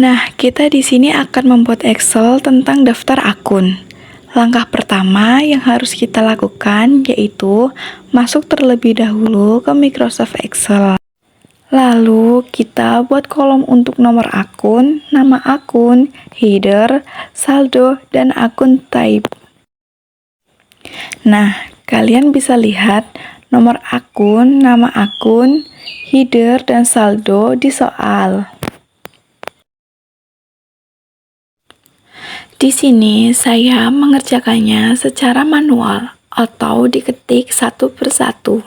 Nah, kita di sini akan membuat Excel tentang daftar akun. Langkah pertama yang harus kita lakukan yaitu masuk terlebih dahulu ke Microsoft Excel. Lalu kita buat kolom untuk nomor akun, nama akun, header, saldo, dan akun type. Nah, kalian bisa lihat nomor akun, nama akun, header, dan saldo di soal. Di sini saya mengerjakannya secara manual atau diketik satu persatu.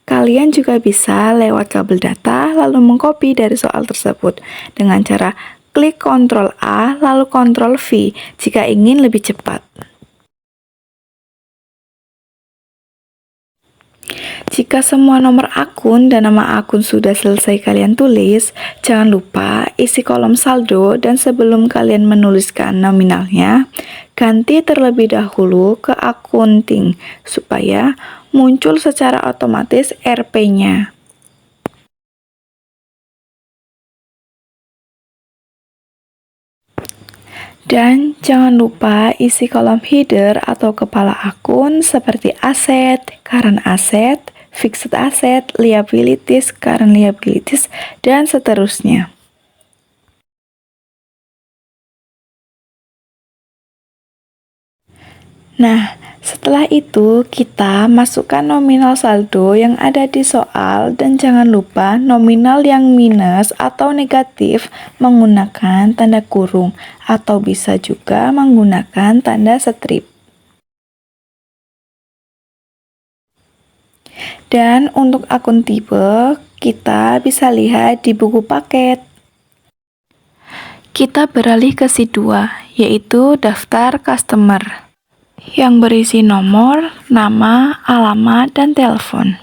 Kalian juga bisa lewat kabel data lalu mengcopy dari soal tersebut dengan cara klik Ctrl A lalu Ctrl V jika ingin lebih cepat. Jika semua nomor akun dan nama akun sudah selesai kalian tulis, jangan lupa isi kolom saldo dan sebelum kalian menuliskan nominalnya, ganti terlebih dahulu ke accounting supaya muncul secara otomatis Rp-nya. Dan jangan lupa isi kolom header atau kepala akun seperti aset, current asset, fixed asset, liabilities, current liabilities, dan seterusnya. Nah, setelah itu kita masukkan nominal saldo yang ada di soal dan jangan lupa nominal yang minus atau negatif menggunakan tanda kurung atau bisa juga menggunakan tanda strip. Dan untuk akun tipe, kita bisa lihat di buku paket. Kita beralih ke sheet 2, yaitu daftar customer yang berisi nomor, nama, alamat, dan telepon.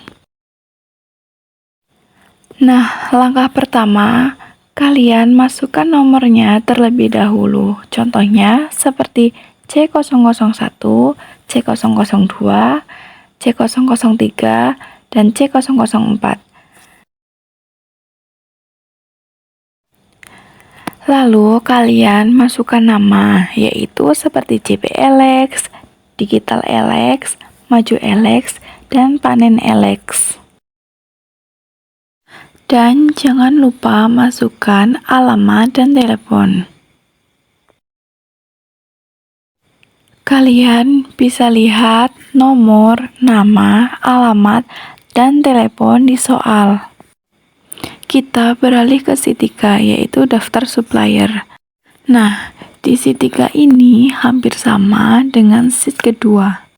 Nah, langkah pertama, kalian masukkan nomornya terlebih dahulu. Contohnya seperti C001, C002, C003, dan C004. Lalu kalian masukkan nama, yaitu seperti JPLX, Digital LX, Maju LX, dan Panen LX. Dan jangan lupa masukkan alamat dan telepon. Kalian bisa lihat nomor, nama, alamat, dan telepon di soal. Kita beralih ke sheet 3, yaitu daftar supplier. Nah, di sheet 3 ini hampir sama dengan sheet kedua.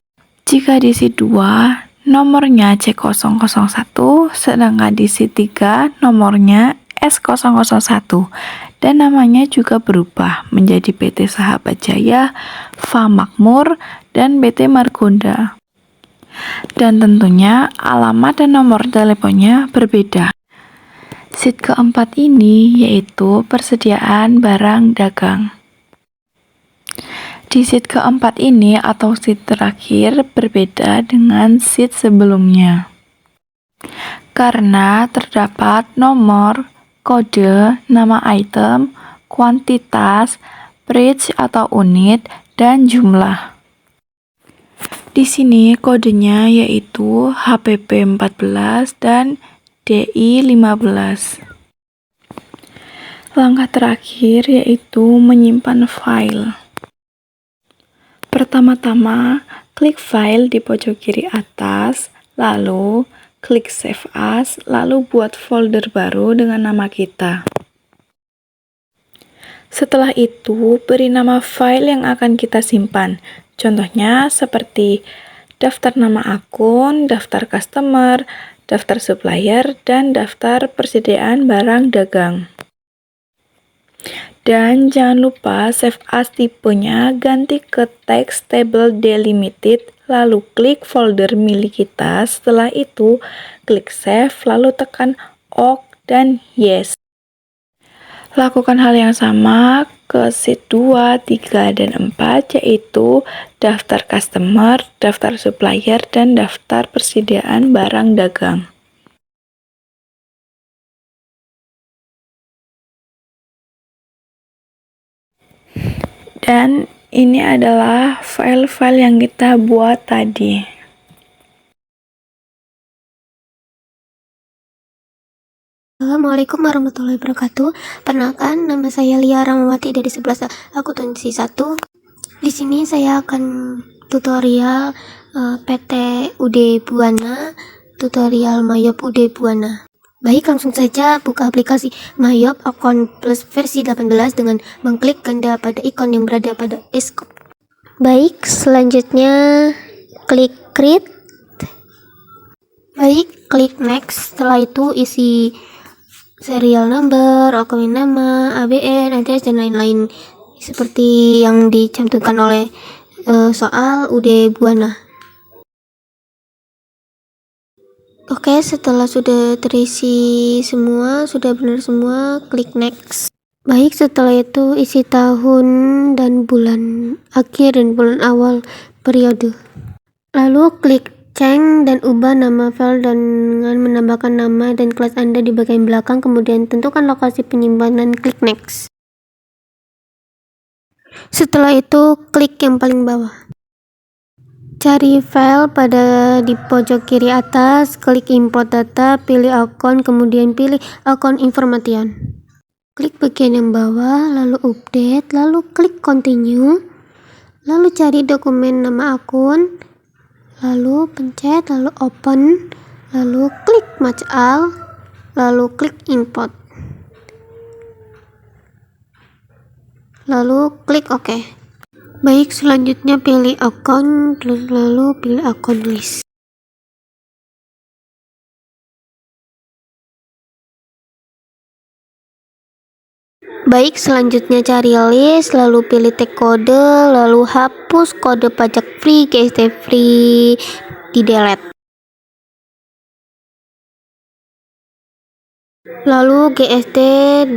Jika di sheet 2, nomornya C001, sedangkan di sheet 3 nomornya S001, dan namanya juga berubah menjadi PT Sahabat Jaya, Fa Makmur, dan BT Margonda. Dan tentunya alamat dan nomor teleponnya berbeda. Sheet keempat ini yaitu persediaan barang dagang. Di sheet keempat ini atau sheet terakhir berbeda dengan sheet sebelumnya. Karena terdapat nomor, kode, nama item, kuantitas, batch atau unit, dan jumlah. Di sini kodenya yaitu HPP14 dan DI15. Langkah terakhir yaitu menyimpan file. Pertama-tama, klik file di pojok kiri atas, lalu klik Save As, lalu buat folder baru dengan nama kita. Setelah itu, beri nama file yang akan kita simpan. Contohnya seperti daftar nama akun, daftar customer, daftar supplier, dan daftar persediaan barang dagang. Dan jangan lupa save as tipenya ganti ke text table delimited, lalu klik folder milik kita. Setelah itu klik save, lalu tekan OK dan yes. Lakukan hal yang sama ke sheet 2, 3, dan 4, yaitu daftar customer, daftar supplier, dan daftar persediaan barang dagang. Dan ini adalah file-file yang kita buat tadi. Assalamualaikum warahmatullahi wabarakatuh. Perkenalkan, nama saya Lia Ramawati dari 11 akuntansi 1. Di sini saya akan tutorial PT UD Buana, tutorial Mayop UD Buana. Baik, langsung saja buka aplikasi Mayop Account Plus versi 18 dengan mengklik ganda pada ikon yang berada pada desktop. Baik, selanjutnya klik create. Baik, klik next. Setelah itu isi serial number, akun nama, ABN, address, dan lain-lain seperti yang dicantumkan oleh soal UD Buana. Oke, setelah sudah terisi semua, sudah benar semua, klik next. Baik, setelah itu isi tahun dan bulan akhir dan bulan awal periode. Lalu klik change dan ubah nama file dengan menambahkan nama dan kelas Anda di bagian belakang, kemudian tentukan lokasi penyimpanan, klik next. Setelah itu klik yang paling bawah. Cari file pada di pojok kiri atas, klik import data, pilih akun, kemudian pilih akun information. Klik bagian yang bawah, lalu update, lalu klik continue, lalu cari dokumen nama akun, lalu pencet, lalu open, lalu klik match all, lalu klik import, lalu klik OK. Baik, selanjutnya pilih akun, lalu pilih akun list. Baik, selanjutnya cari list, lalu pilih tag kode, lalu hapus kode pajak free, GST free, di delete. Lalu GST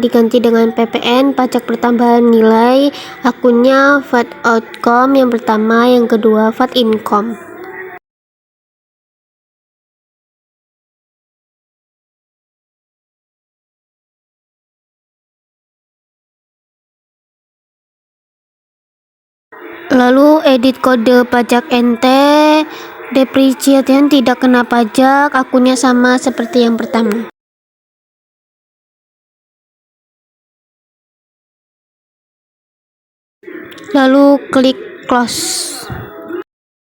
diganti dengan PPN, pajak pertambahan nilai, akunnya VAT outcome yang pertama, yang kedua VAT income. Lalu edit kode pajak NT, depreciation tidak kena pajak, akunnya sama seperti yang pertama. Lalu klik close.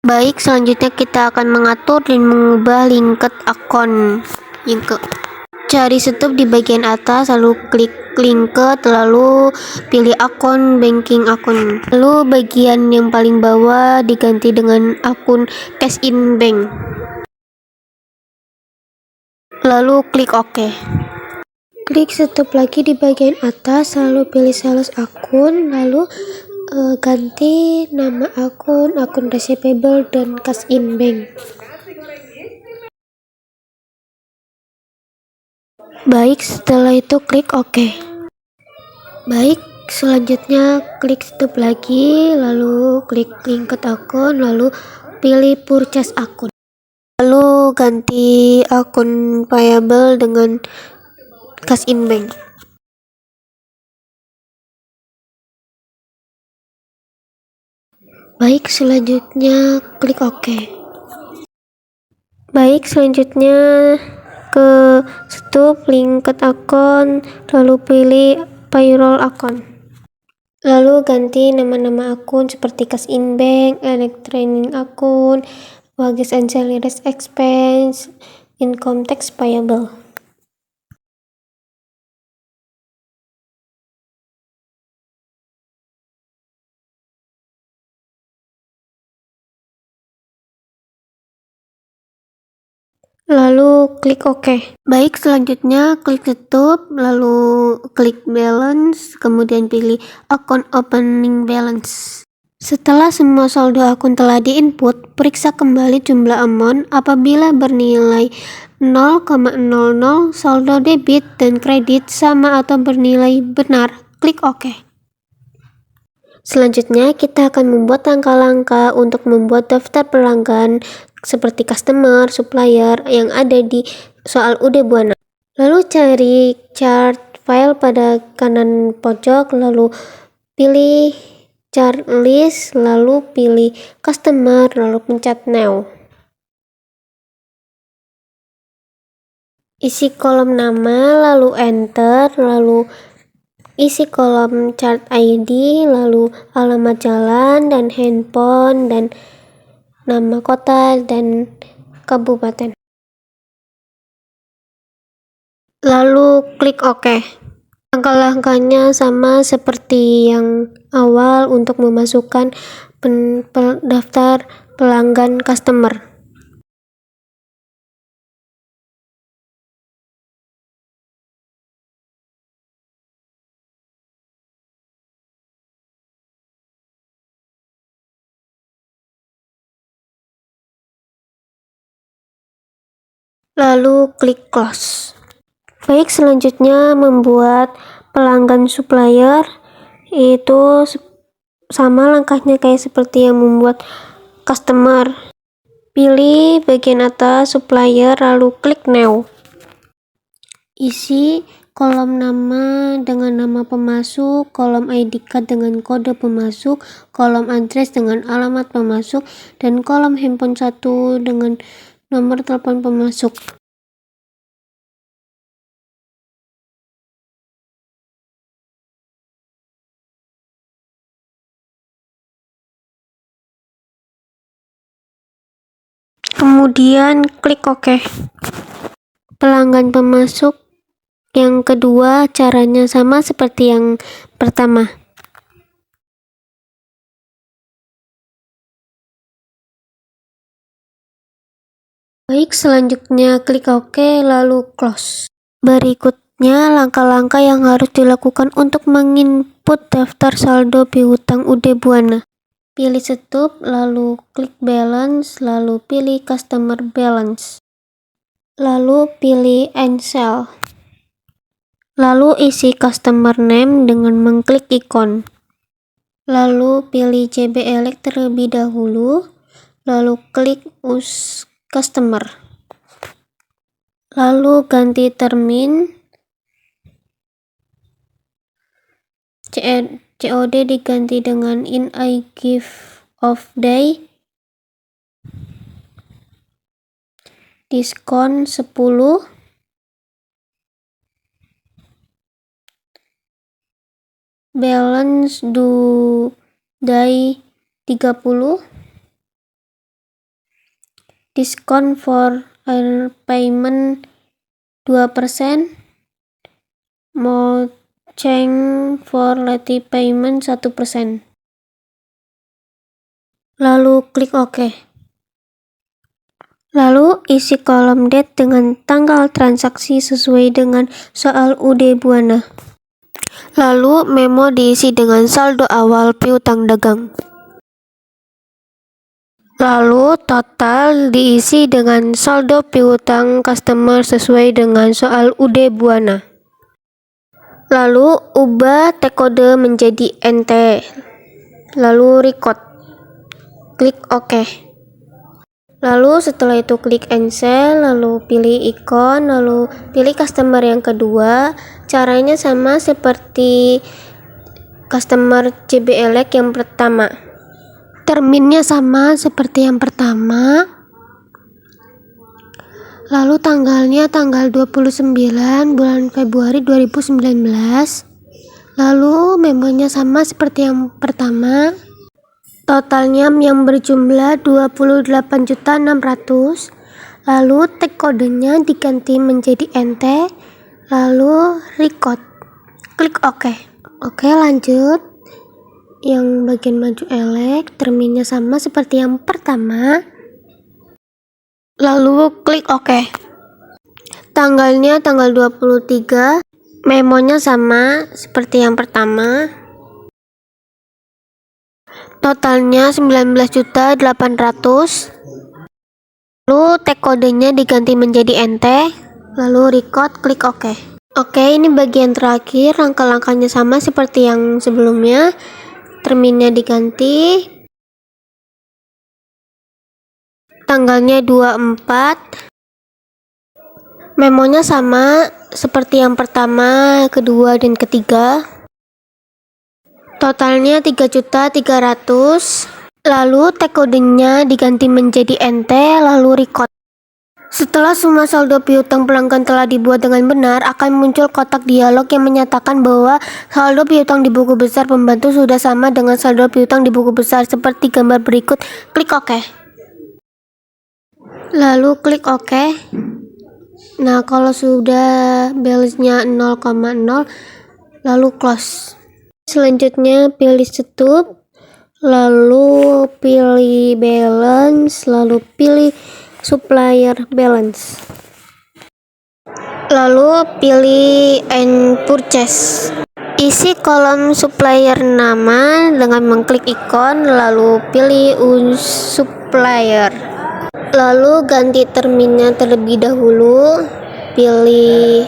Baik, selanjutnya kita akan mengatur dan mengubah linked akun. Cari stop di bagian atas, lalu klik linked, lalu pilih akun banking akun. Lalu bagian yang paling bawah diganti dengan akun cash in bank. Lalu klik OK. Klik stop lagi di bagian atas, lalu pilih sales akun, lalu ganti nama akun receivable dan cash in bank. Baik, setelah itu klik OK. Baik, selanjutnya klik stop lagi, lalu klik linked akun, lalu pilih purchase akun. Lalu ganti akun payable dengan cash in bank. Baik, selanjutnya klik OK. Baik, selanjutnya ke stop linked akun, lalu pilih payroll akun. Lalu ganti nama-nama akun seperti cash in bank, electronic akun, wages and salaries expense, income tax payable. Lalu klik OK. Baik, selanjutnya klik tutup, lalu klik balance, kemudian pilih akun opening balance. Setelah semua saldo akun telah diinput, periksa kembali jumlah amount. Apabila bernilai 0,00, saldo debit dan kredit sama atau bernilai benar, klik OK. Selanjutnya kita akan membuat langkah-langkah untuk membuat daftar pelanggan seperti customer, supplier yang ada di soal UD Buana. Lalu cari chart file pada kanan pojok, lalu pilih chart list, lalu pilih customer, lalu pencet new. Isi kolom nama, lalu enter, lalu isi kolom chart ID, lalu alamat jalan dan handphone dan nama kota dan kabupaten. Lalu klik OK. Langkah-langkahnya sama seperti yang awal untuk memasukkan daftar pelanggan customer. Lalu klik close. Baik, selanjutnya membuat pelanggan supplier, itu sama langkahnya kayak seperti yang membuat customer. Pilih bagian atas supplier, lalu klik new. Isi kolom nama dengan nama pemasuk, kolom ID card dengan kode pemasuk, kolom address dengan alamat pemasuk, dan kolom handphone 1 dengan nomor telepon pemasuk. Kemudian klik OK. Pelanggan pemasuk yang kedua caranya sama seperti yang pertama. Baik, selanjutnya klik OK lalu close. Berikutnya langkah-langkah yang harus dilakukan untuk menginput daftar saldo piutang UD Buana. Pilih stop, lalu klik balance, lalu pilih customer balance. Lalu pilih Ansel. Lalu isi customer name dengan mengklik ikon. Lalu pilih CBLX terlebih dahulu, lalu klik Use Customer. Lalu ganti termin, COD diganti dengan in I give off day, diskon 10, balance due day 30, diskon for air payment 2%, mau change for late payment 1%. Lalu klik OK. Lalu isi kolom date dengan tanggal transaksi sesuai dengan soal UD Buana. Lalu memo diisi dengan saldo awal piutang dagang. Lalu total diisi dengan saldo piutang customer sesuai dengan soal UD Buana. Lalu ubah T-kode menjadi NT. Lalu record. Klik OK. Lalu setelah itu klik Ansel, lalu pilih ikon, lalu pilih customer yang kedua. Caranya sama seperti customer CBLX yang pertama. Terminnya sama seperti yang pertama. Lalu tanggalnya tanggal 29 bulan Februari 2019. Lalu memonya sama seperti yang pertama. Totalnya yang berjumlah 28.600.000. Lalu tag kodenya diganti menjadi NT. Lalu record. Klik OK. Oke, lanjut. Yang bagian maju elek, terminnya sama seperti yang pertama. Lalu klik OK. Tanggalnya tanggal 23. Memonya sama seperti yang pertama. Totalnya 19.800.000. Lalu tag kodenya diganti menjadi NT. Lalu record, klik OK. Oke, ini bagian terakhir. Langkah-langkahnya sama seperti yang sebelumnya. Terminnya diganti. Tanggalnya 24. Memonya sama seperti yang pertama, kedua, dan ketiga. Totalnya 3.300.000. Lalu tag kodenya diganti menjadi NT, lalu record. Setelah semua saldo piutang pelanggan telah dibuat dengan benar, akan muncul kotak dialog yang menyatakan bahwa saldo piutang di buku besar pembantu sudah sama dengan saldo piutang di buku besar seperti gambar berikut. Klik OK. Lalu klik OK. Nah, kalau sudah balance-nya 0,0, lalu close. Selanjutnya pilih stop, lalu pilih balance, lalu pilih supplier balance, lalu pilih and purchase. Isi kolom supplier nama dengan mengklik ikon, lalu pilih supplier, lalu ganti terminnya terlebih dahulu, pilih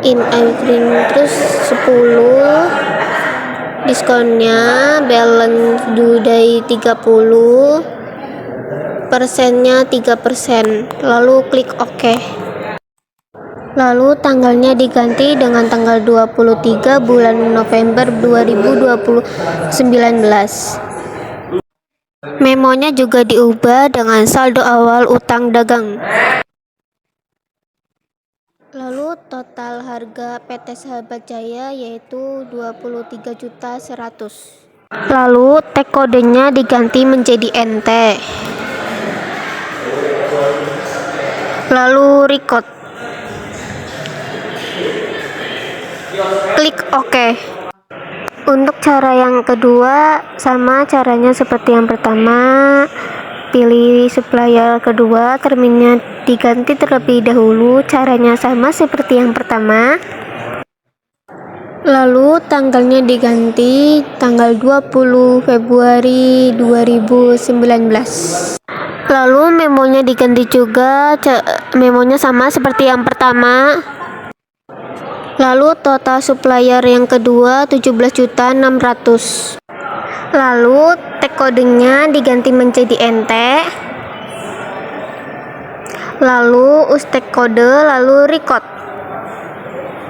in every, terus 10, diskonnya balance due day 30, persennya 3%, lalu klik OK. Lalu tanggalnya diganti dengan tanggal 23 bulan November 2019. Memonya juga diubah dengan saldo awal utang dagang. Lalu total harga PT Sahabat Jaya yaitu 23.100.000. Lalu tag kodenya diganti menjadi NT. Lalu record. Klik OK. Untuk cara yang kedua sama caranya seperti yang pertama. Pilih supplier kedua, terminnya diganti terlebih dahulu, caranya sama seperti yang pertama. Lalu tanggalnya diganti tanggal 20 Februari 2019. Lalu memonya diganti juga, memonya sama seperti yang pertama. Lalu total supplier yang kedua 17.600.000. Lalu tag kodenya diganti menjadi NT, lalu tag kode, lalu record.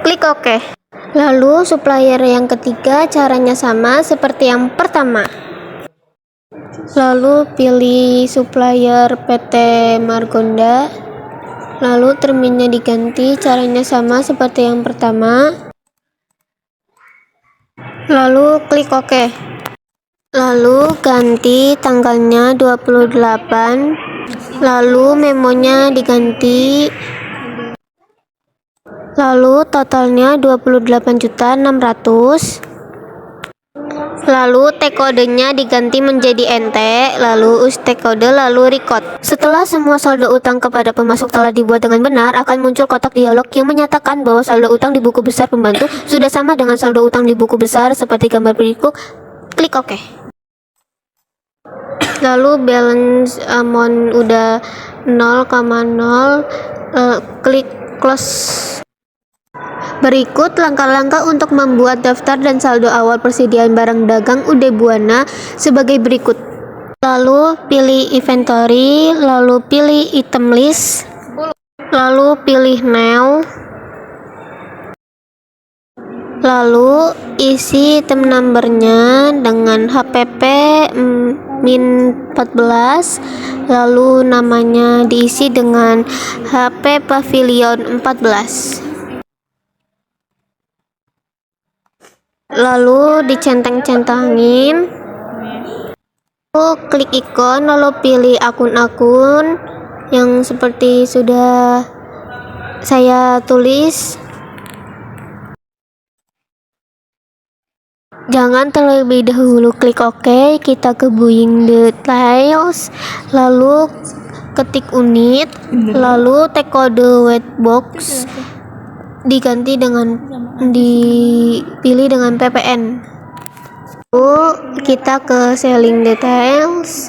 Klik OK. Lalu supplier yang ketiga caranya sama seperti yang pertama. Lalu pilih supplier PT Margonda, lalu terminnya diganti, caranya sama seperti yang pertama. Lalu klik OK. Lalu ganti tanggalnya 28, lalu memonya diganti, lalu totalnya 28.600.000. Lalu tag kodenya diganti menjadi NT, lalu tag kode, lalu record. Setelah semua saldo utang kepada pemasok telah dibuat dengan benar, akan muncul kotak dialog yang menyatakan bahwa saldo utang di buku besar pembantu sudah sama dengan saldo utang di buku besar seperti gambar berikut. Klik OK. Lalu balance amount udah 0,0, klik close. Berikut langkah-langkah untuk membuat daftar dan saldo awal persediaan barang dagang Ude Buana sebagai berikut. Lalu pilih inventory, lalu pilih item list, lalu pilih new, lalu isi item numbernya dengan HPP min 14, lalu namanya diisi dengan HP Pavilion 14. Lalu dicentang-centangin, lalu klik ikon, lalu pilih akun-akun yang seperti sudah saya tulis. Jangan terlebih dahulu klik OK, kita ke viewing details, lalu ketik unit, lalu tag kode white box diganti dengan dipilih dengan PPN. Lalu kita ke selling details,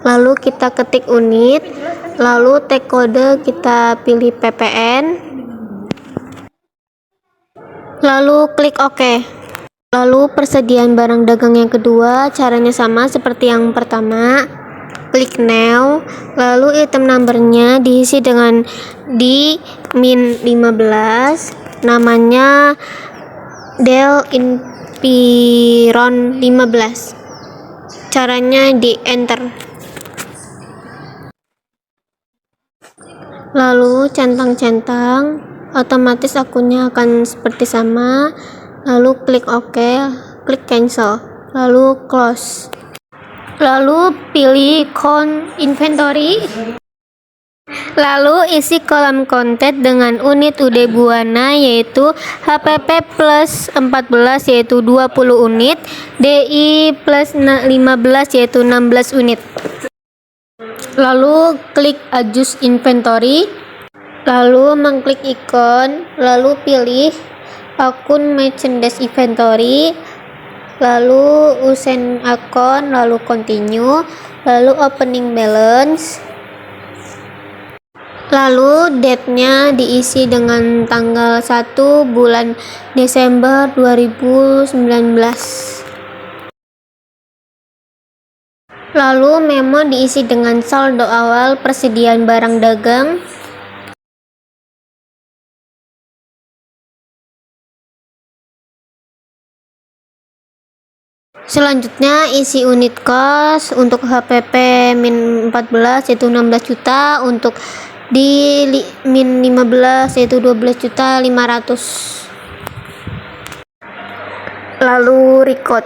lalu kita ketik unit, lalu tag kode kita pilih PPN, lalu klik OK. Lalu persediaan barang dagang yang kedua caranya sama seperti yang pertama. Klik new, lalu item numbernya diisi dengan di min 15, namanya Dell Inspiron 15. Caranya di enter. Lalu centang-centang, otomatis akunnya akan seperti sama. Lalu klik OK, klik cancel, lalu close. Lalu pilih count inventory. Lalu isi kolom konten dengan unit UD Buana yaitu HPP plus 14 yaitu 20 unit, DI plus 15 yaitu 16 unit. Lalu klik adjust inventory, lalu mengklik ikon, lalu pilih akun merchandise inventory, lalu usen akun, lalu continue, lalu opening balance, lalu date-nya diisi dengan tanggal 1 bulan Desember 2019. Lalu memo diisi dengan saldo awal persediaan barang dagang. Selanjutnya isi unit kos untuk HPP min 14 yaitu 16 juta, untuk di min 15 yaitu 12.500.000. Lalu record.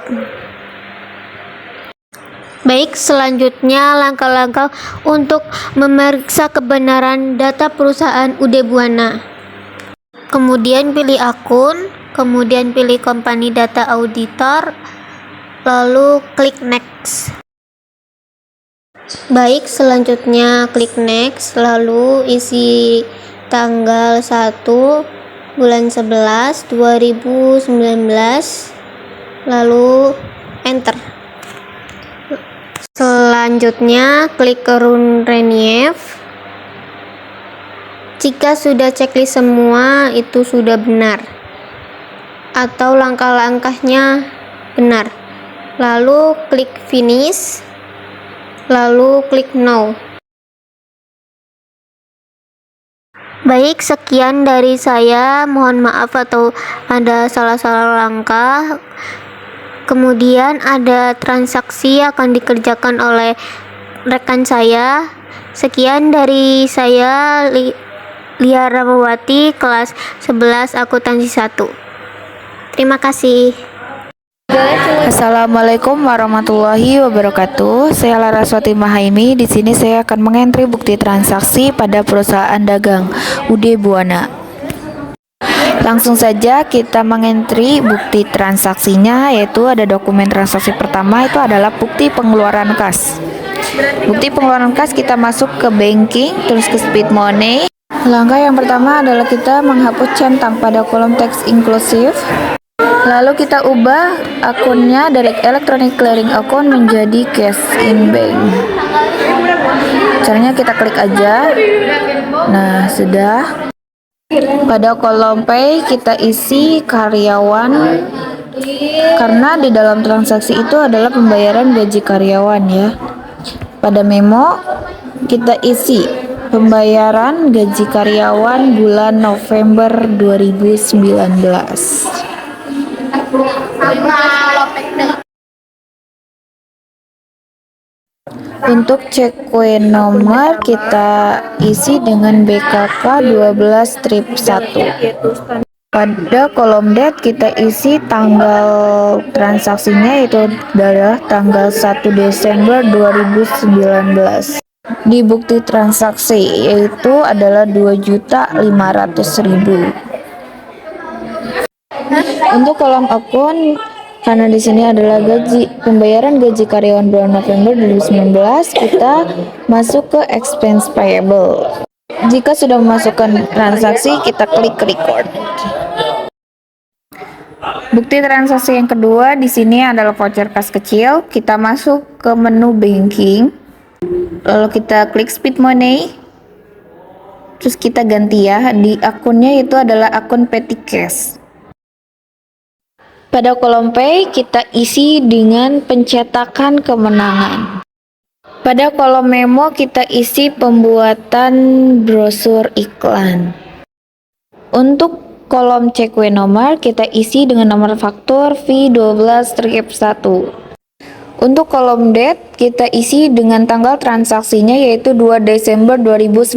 Baik, selanjutnya langkah-langkah untuk memeriksa kebenaran data perusahaan UD Buana. Kemudian pilih akun, kemudian pilih company data auditor, lalu klik next. Baik, selanjutnya klik next, lalu isi tanggal 1 bulan 11 2019, lalu enter. Selanjutnya klik run relief. Jika sudah checklist semua itu sudah benar atau langkah-langkahnya benar, lalu klik finish, lalu klik no. Baik, sekian dari saya, mohon maaf atau ada salah-salah langkah. Kemudian ada transaksi akan dikerjakan oleh rekan saya. Sekian dari saya, Lia Ramawati, kelas 11 akuntansi 1. Terima kasih. Assalamualaikum warahmatullahi wabarakatuh. Saya Laraswati Mahaimi. Di sini saya akan mengentri bukti transaksi pada perusahaan dagang UD Buana. Langsung saja kita mengentri bukti transaksinya, yaitu ada dokumen transaksi pertama itu adalah bukti pengeluaran kas. Bukti pengeluaran kas kita masuk ke banking, terus ke speed money. Langkah yang pertama adalah kita menghapus centang pada kolom teks inklusif. Lalu kita ubah akunnya dari electronic clearing account menjadi cash in bank. Caranya kita klik aja. Nah, sudah. Pada kolom pay kita isi karyawan, karena di dalam transaksi itu adalah pembayaran gaji karyawan ya. Pada memo kita isi pembayaran gaji karyawan bulan November 2019. Untuk cek kue nomor kita isi dengan BKK 12-1. Pada kolom date kita isi tanggal transaksinya, yaitu adalah tanggal 1 Desember 2019. Di bukti transaksi yaitu adalah 2.500.000. Untuk kolom akun, karena di sini adalah pembayaran gaji karyawan bulan November 2019, kita masuk ke expense payable. Jika sudah memasukkan transaksi, kita klik record. Bukti transaksi yang kedua di sini adalah voucher kas kecil. Kita masuk ke menu banking, lalu kita klik speed money, terus kita ganti ya, di akunnya itu adalah akun petty cash. Pada kolom pay kita isi dengan pencetakan kemenangan. Pada kolom memo kita isi pembuatan brosur iklan. Untuk kolom cek nomor kita isi dengan nomor faktur V12-1. Untuk kolom date kita isi dengan tanggal transaksinya yaitu 2 Desember 2019.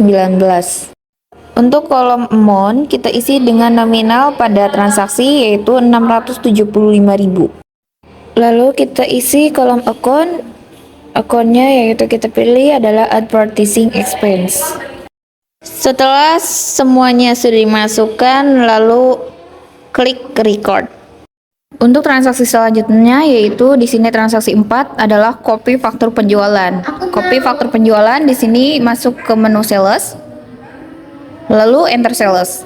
Untuk kolom amount kita isi dengan nominal pada transaksi yaitu 675.000. Lalu kita isi kolom akunnya yaitu kita pilih adalah advertising expense. Setelah semuanya sudah dimasukkan, lalu klik record. Untuk transaksi selanjutnya yaitu di sini transaksi 4 adalah copy faktur penjualan. Copy faktur penjualan di sini masuk ke menu sales. Lalu enter sales.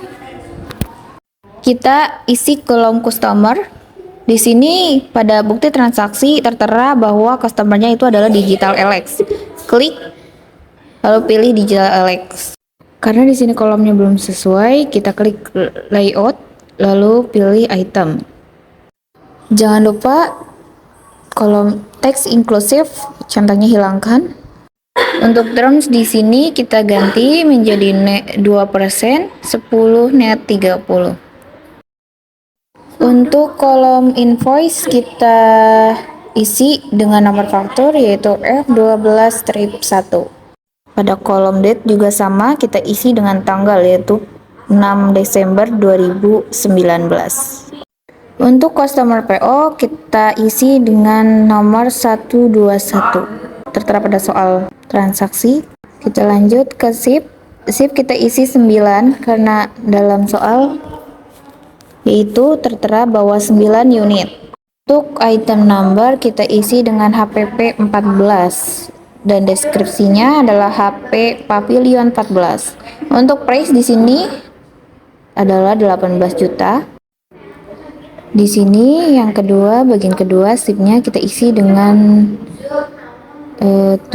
Kita isi kolom customer. Di sini pada bukti transaksi tertera bahwa customernya itu adalah Digital Alex. Klik lalu pilih Digital Alex. Karena di sini kolomnya belum sesuai, kita klik layout lalu pilih item. Jangan lupa kolom teks inklusif centangnya hilangkan. Untuk terms di sini kita ganti menjadi net 2%, 10 net 30. Untuk kolom invoice kita isi dengan nomor faktur yaitu F12-1. Pada kolom date juga sama, kita isi dengan tanggal yaitu 6 Desember 2019. Untuk customer PO kita isi dengan nomor 121. Tertera pada soal transaksi. Kita lanjut ke SIP. SIP kita isi 9 karena dalam soal yaitu tertera bahwa 9 unit. Untuk item number kita isi dengan HPP 14 dan deskripsinya adalah HP Pavilion 14. Untuk price di sini adalah 18 juta. Di sini yang kedua, bagian kedua SIP-nya kita isi dengan 7.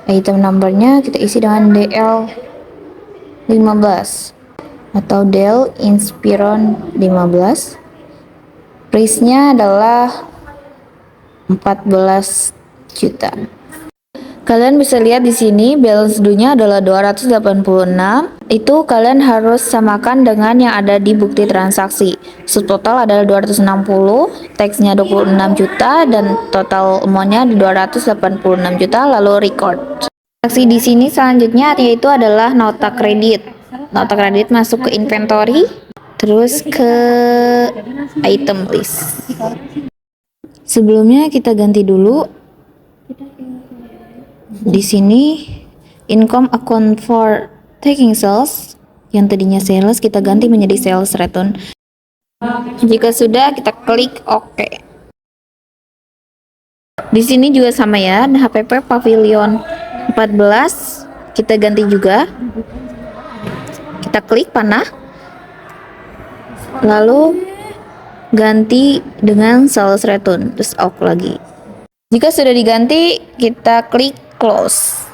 Item numbernya kita isi dengan DL 15 atau Dell Inspiron 15. Price-nya adalah 14 juta. Kalian bisa lihat di sini balance due-nya adalah 286. Itu kalian harus samakan dengan yang ada di bukti transaksi. Subtotal adalah 260, tax-nya 26 juta dan total amount-nya 286 juta lalu record. Transaksi di sini selanjutnya yaitu adalah nota kredit. Nota kredit masuk ke inventory, terus ke item list. Sebelumnya kita ganti dulu. Di sini income account for taking sales yang tadinya sales kita ganti menjadi sales return. Jika sudah kita klik OK. Di sini juga sama ya, HPP Pavilion 14 kita ganti juga. Kita klik panah. Lalu ganti dengan sales return terus OK lagi. Jika sudah diganti, kita klik close.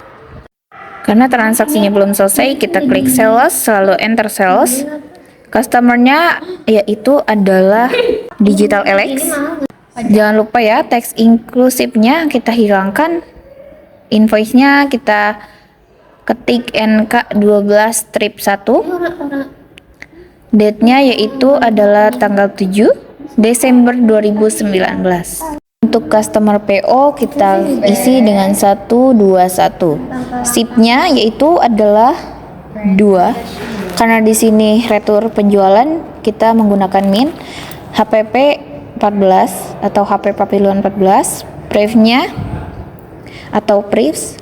Karena transaksinya belum selesai, kita klik sales, lalu enter sales. Customernya yaitu adalah Digital Alex. Jangan lupa ya, teks inklusifnya kita hilangkan. Invoice-nya kita ketik NK12-1. Date-nya yaitu adalah tanggal 7 Desember 2019. Untuk customer PO kita isi dengan 121. SIP-nya yaitu adalah 2. Karena di sini retur penjualan kita menggunakan min. HPP 14 atau HP Pavilion 14. Price-nya atau price,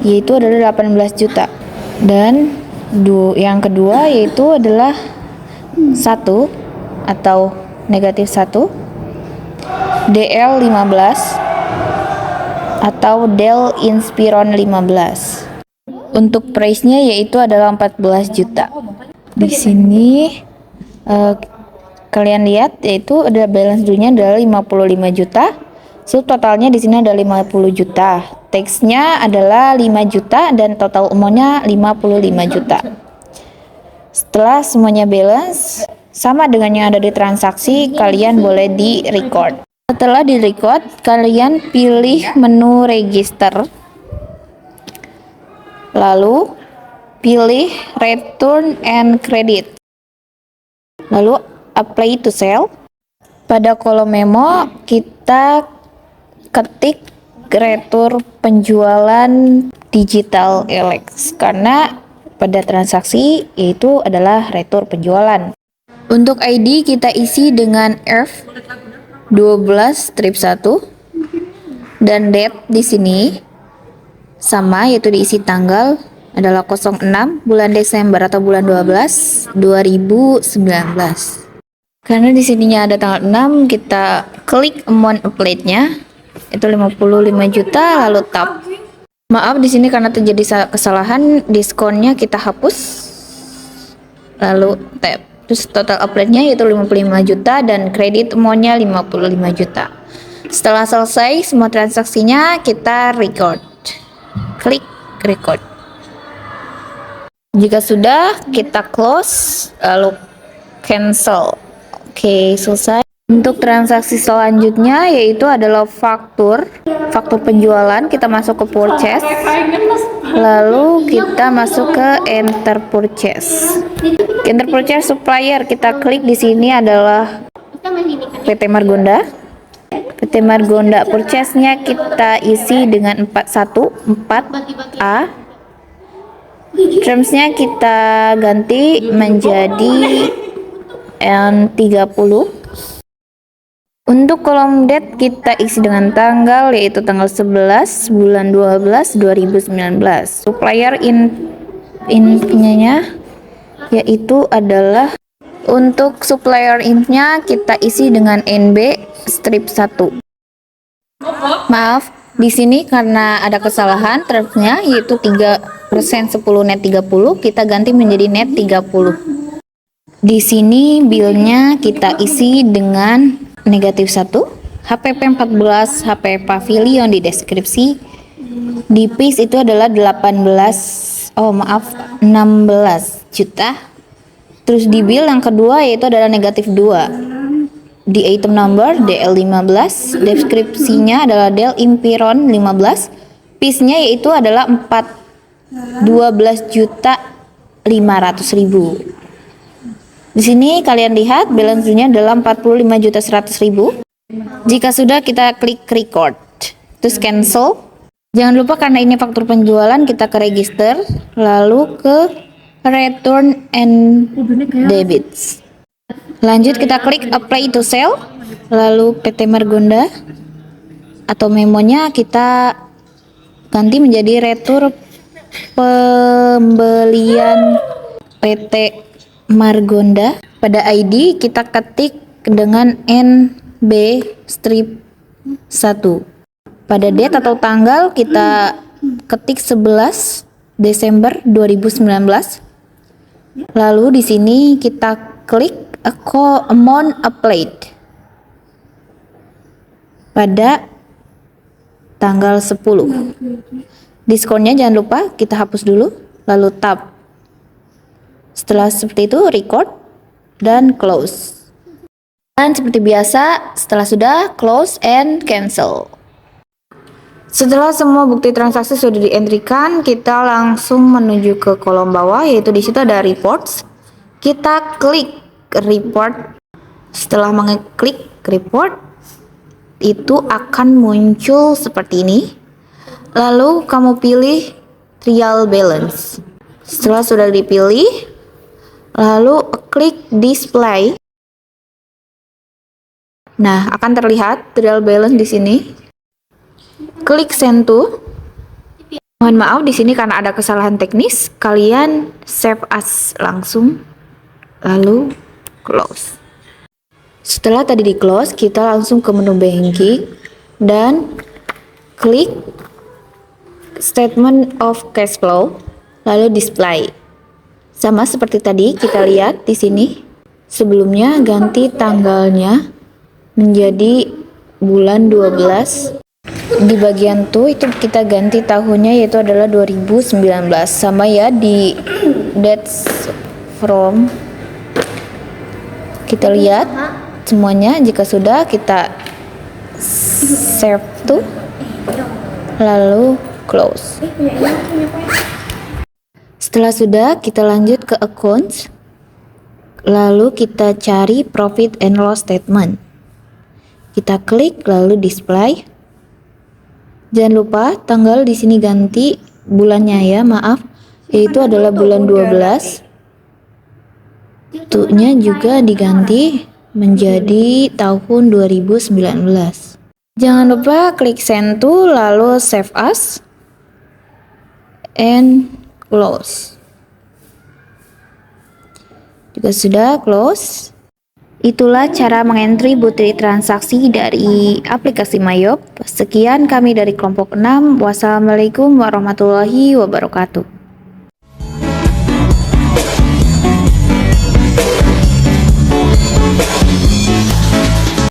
yaitu adalah 18 juta. Dan yang kedua yaitu adalah 1 atau negatif 1. DL 15 atau Dell Inspiron 15. Untuk price-nya yaitu adalah 14 juta. Di sini kalian lihat yaitu ada balance due-nya adalah 55 juta. Subtotalnya di sini ada 50 juta. Tax-nya adalah 5 juta dan total amount-nya 55 juta. Setelah semuanya balance sama dengan yang ada di transaksi, kalian boleh di record. Setelah di record, kalian pilih menu register. Lalu pilih return and credit, lalu apply to sell. Pada kolom memo kita ketik retur penjualan digital Alex karena pada transaksi itu adalah retur penjualan. Untuk ID kita isi dengan F12-1 dan date di sini sama, yaitu diisi tanggal adalah 06 bulan Desember atau bulan 12 2019. Karena di sininya ada tanggal 6, kita klik amount applied-nya itu 55 juta lalu tap. Maaf di sini karena terjadi kesalahan, diskonnya kita hapus lalu tap. Terus total applied-nya yaitu 55 juta dan kredit amount-nya 55 juta. Setelah selesai semua transaksinya, kita record. Klik record. Jika sudah, kita close lalu cancel. Oke, selesai. Untuk transaksi selanjutnya yaitu adalah faktur penjualan. Kita masuk ke purchase, lalu kita masuk ke enter purchase. Enter purchase supplier, kita klik di sini adalah PT Margonda. PT Margonda purchase-nya kita isi dengan 414A. Terms-nya kita ganti menjadi N30. Untuk kolom date kita isi dengan tanggal, yaitu tanggal 11 bulan 12 2019. Supplier info-nya yaitu adalah, untuk supplier info-nya kita isi dengan NB-1. Maaf, di sini karena ada kesalahan termsnya yaitu 3% 10 net 30, kita ganti menjadi net 30. Di sini bill-nya kita isi dengan -1, HPP 14, HP Pavilion di deskripsi. Di paste itu adalah 16 juta. Terus di bill yang kedua yaitu adalah -2. Di item number DL15, deskripsinya adalah Dell Impiron 15. Paste-nya yaitu adalah 12.500.000. Di sini kalian lihat balance-nya adalah 45.100.000. Jika sudah, kita klik record, terus cancel. Jangan lupa karena ini faktur penjualan, kita ke register, lalu ke return and debits. Lanjut kita klik apply to sell, lalu PT Margonda atau memonya kita ganti menjadi retur pembelian PT Margonda. Pada ID kita ketik dengan NB-1. Pada date atau tanggal kita ketik 11 Desember 2019. Lalu di sini kita klik amount applied pada tanggal 10. Diskonnya jangan lupa kita hapus dulu, lalu tab. Setelah seperti itu, record dan close. Dan seperti biasa, setelah sudah, close and cancel. Setelah semua bukti transaksi sudah dientrikan, kita langsung menuju ke kolom bawah, yaitu di situ ada reports. Kita klik report. Setelah mengeklik report, itu akan muncul seperti ini. Lalu kamu pilih trial balance. Setelah sudah dipilih, lalu klik display. Nah, akan terlihat trial balance di sini. Klik send to. Mohon maaf di sini karena ada kesalahan teknis. Kalian save as langsung, lalu close. Setelah tadi di close, kita langsung ke menu banking dan klik statement of cash flow, lalu display. Sama seperti tadi kita lihat di sini. Sebelumnya ganti tanggalnya menjadi bulan 12. Di bagian itu kita ganti tahunnya yaitu adalah 2019. Sama ya di dates from. Kita lihat semuanya. Jika sudah, kita save to, lalu close. Setelah sudah, kita lanjut ke accounts. Lalu kita cari profit and loss statement. Kita klik lalu display. Jangan lupa tanggal di sini ganti bulannya ya, maaf, yaitu adalah bulan 12. Waktunya juga diganti menjadi tahun 2019. Jangan lupa klik send to lalu save as and close. Juga sudah close. Itulah cara mengentry bukti transaksi dari aplikasi Mayop. Sekian kami dari kelompok 6. Wassalamualaikum warahmatullahi wabarakatuh.